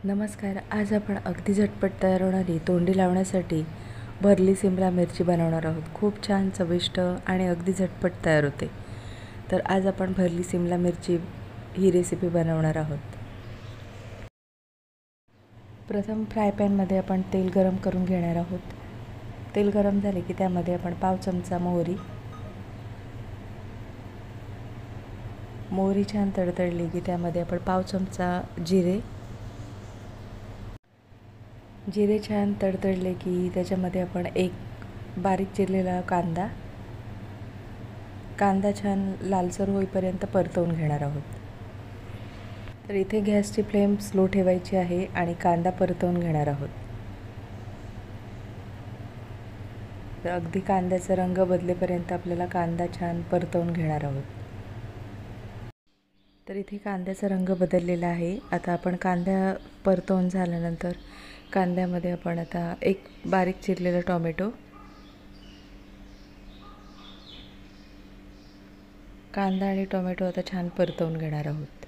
नमस्कार. आज आपण अगदी झटपट तयार होणारी तोंडी लावण्यासाठी भरली सिमला मिरची बनवणार आहोत. खूप छान चविष्ट आणि अगदी झटपट तयार होते. तर आज आपण भरली सिमला मिरची ही रेसिपी बनवणार आहोत. प्रथम फ्राय पॅनमध्ये आपण तेल गरम करून घेणार आहोत. तेल गरम झाले की त्यामध्ये आपण पाव चमचा मोहरी छान तडतडली की त्यामध्ये आपण पाव चमचा जिरे छान तडतडले की त्याच्यामध्ये आपण एक बारीक चिरलेला कांदा छान लालसर होईपर्यंत परतवून घेणार आहोत. तर इथे गॅसची फ्लेम स्लो ठेवायची आहे आणि कांदा परतवून घेणार आहोत. तर अगदी कांद्याचा रंग बदलेपर्यंत आपल्याला कांदा छान परतवून घेणार आहोत. तर इथे कांद्याचा रंग बदललेला आहे. आता आपण कांदा परतवून झाल्यानंतर कांद्यामध्ये आपण आता एक बारीक चिरलेला कांदा आणि टोमॅटो आता छान परतवून घेणार आहोत.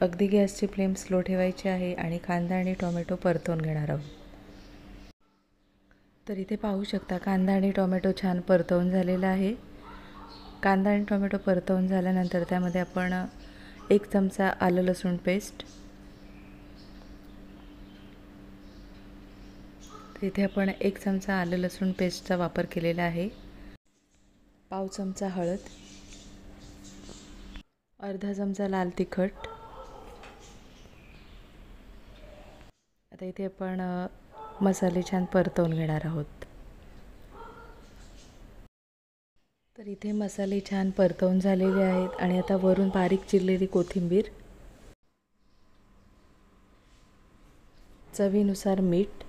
अगदी गॅसची फ्लेम स्लो ठेवायची आहे आणि कांदा आणि टोमॅटो परतवून घेणार आहोत. तर इथे पाहू शकता कांदा आणि टोमॅटो छान परतवून झालेला आहे. कांदा आणि टोमॅटो परतवून झाल्यानंतर त्यामध्ये आपण 1 चमचा आलं लसूण पेस्ट, इथे आपण 1 चमचा आलं लसूण पेस्टचा वापर केलेला आहे. पाव चमचा हळद, अर्धा चमचा लाल तिखट. आता इथे आपण मसाले छान परतवून घेणार आहोत. तर इथे मसाले छान परतवून झालेले आहेत आणि आता वरून बारीक चिरलेली कोथिंबीर, चवीनुसार मीठ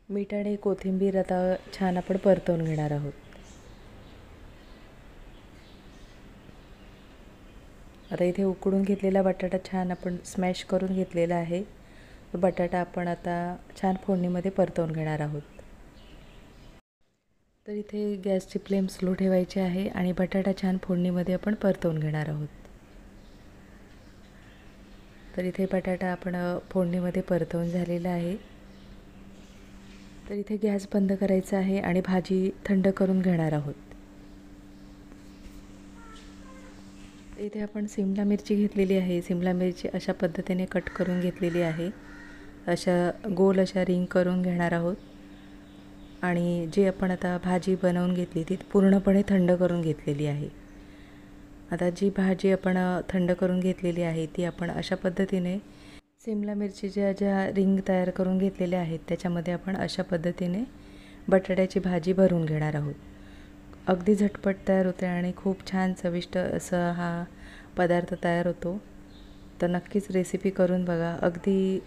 आणि कोथिंबीर आता छान आपण परतवून घेणार आहोत. आता इथे उकडून घेतलेला बटाटा छान आपण स्मॅश करून घेतलेला आहे. बटाटा आपण आता छान फोडणीमध्ये परतवून घेणार आहोत. तर इथे गॅसची फ्लेम स्लो ठेवायची आहे आणि बटाटा छान फोडणीमध्ये आपण परतवून घेणार आहोत. तर इथे बटाटा आपण फोडणीमध्ये परतवून झालेला आहे. तर इथे गॅस बंद करायचा आहे आणि भाजी थंड करून घेणार आहोत. इथे आपण सिमला मिरची घेतलेली आहे. सिमला मिरची अशा पद्धतीने कट करून घेतलेली आहे. गोल अशा रिंग करून घेणार आहोत आणि जी आपण आता भाजी बनवून घेतली ती पूर्णपणे थंड करून घेतलेली आहे. आता जी भाजी आपण थंड करून घेतलेली आहे ती आपण अशा पद्धतीने सिमला मिरचीच्या ज्या रिंग तयार करून घेतलेल्या आहेत त्याच्यामध्ये आपण अशा पद्धतीने बटाट्याची भाजी भरून घेणार आहोत. अगदी झटपट तयार होते आणि खूप छान चविष्ट असा हा पदार्थ तयार होतो. तर नक्कीच रेसिपी करून बघा. अगदी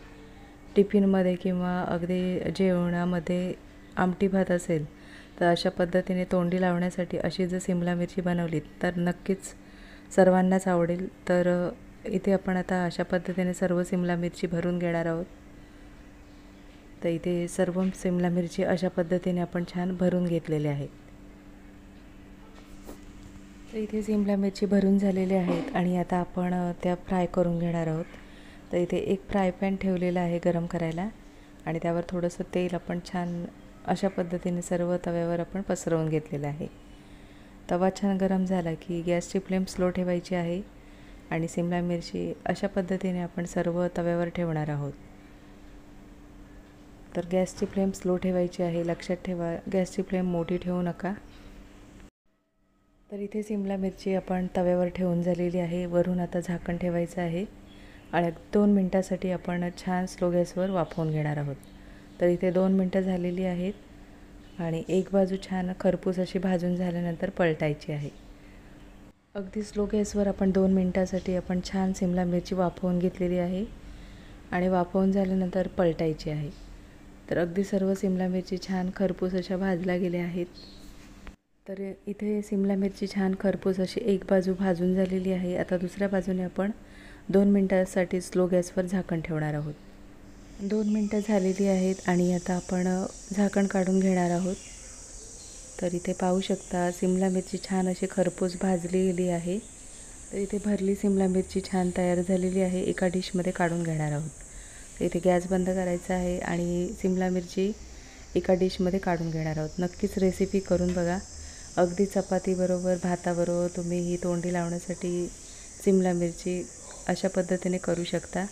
टिफिनमध्ये किंवा अगदी जेवणामध्ये आमटी भात असेल तर अशा पद्धतीने तोंडी लावण्यासाठी अशी जर सिमला मिरची बनवली तर नक्कीच सर्वांनाच आवडेल. तर इथे आपण आता अशा पद्धतीने सर्व सिमला मिरची भरून घेणार आहोत. तर इथे सर्व सिमला मिरची अशा पद्धतीने आपण छान भरून घेतलेले आहेत. तर इथे सिमला मिरची भरून झालेले आहेत आणि आता आपण त्या फ्राय करून घेणार आहोत. तर इथे एक फ्राय पॅन ठेवलेला आहे गरम करायला आणि त्यावर थोडंसं तेल आपण छान अशा पद्धतीने सर्व तव्यावर आपण पसरवून घेतलेलं आहे. तवा छान गरम झाला की गॅसची फ्लेम स्लो ठेवायची आहे आणि सिमला मिरची अशा पद्धतीने आपण सर्व तव्यावर ठेवणार आहोत. तर गॅसची फ्लेम स्लो ठेवायची आहे. लक्षात ठेवा गॅसची फ्लेम मोठी ठेवू नका. तर इथे सिमला मिरची आपण तव्यावर ठेवून झालेली आहे. वरून आता झाकण ठेवायचं आहे आणि 2 मिनटासाठी आपण छान स्लो गॅसवर वाफवून घेणार आहोत. तर इथे 2 मिनटं झालेली आहेत आणि एक बाजू छान खरपूस अशी भाजून झाल्यानंतर पलटायची आहे. अगदी स्लो गॅसवर आपण 2 मिनटासाठी आपण छान सिमला मिरची वाफवून घेतलेली आहे आणि वाफवून झाल्यानंतर पलटायची आहे. तर अगदी सर्व सिमला मिरची छान खरपूस अशा भाजल्या गेल्या आहेत. तर इथे सिमला मिरची छान खरपूस अशी एक बाजू भाजून झालेली आहे. आता दुसऱ्या बाजूने आपण 2 मिनटासाठी स्लो गॅसवर झाकण ठेवणार आहोत. 2 मिनटं झालेली आहेत आणि आता आपण झाकण काढून घेणार आहोत. तर इथे पाहू शकता सिमला मिरची छान अशी खरपूस भाजली गेली आहे तर इथे भरली सिमला मिरची छान तयार झालेली आहे. एका डिशमध्ये काढून घेणार आहोत. तर इथे गॅस बंद करायचा आहे आणि सिमला मिरची एका डिशमध्ये काढून घेणार आहोत. नक्कीच रेसिपी करून बघा. अगदी चपातीबरोबर, भाताबरोबर तुम्ही ही तोंडी लावण्यासाठी सिमला मिरची अशा पद्धतीने करू शकता.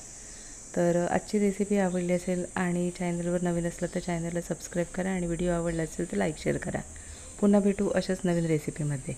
तर आजची रेसिपी आवडली असेल आणि चॅनलवर नवीन असलं तर चॅनलला सबस्क्राईब करा आणि व्हिडिओ आवडला असेल तर लाईक शेअर करा. पुन्हा भेटू अशाच नवीन रेसिपीमध्ये.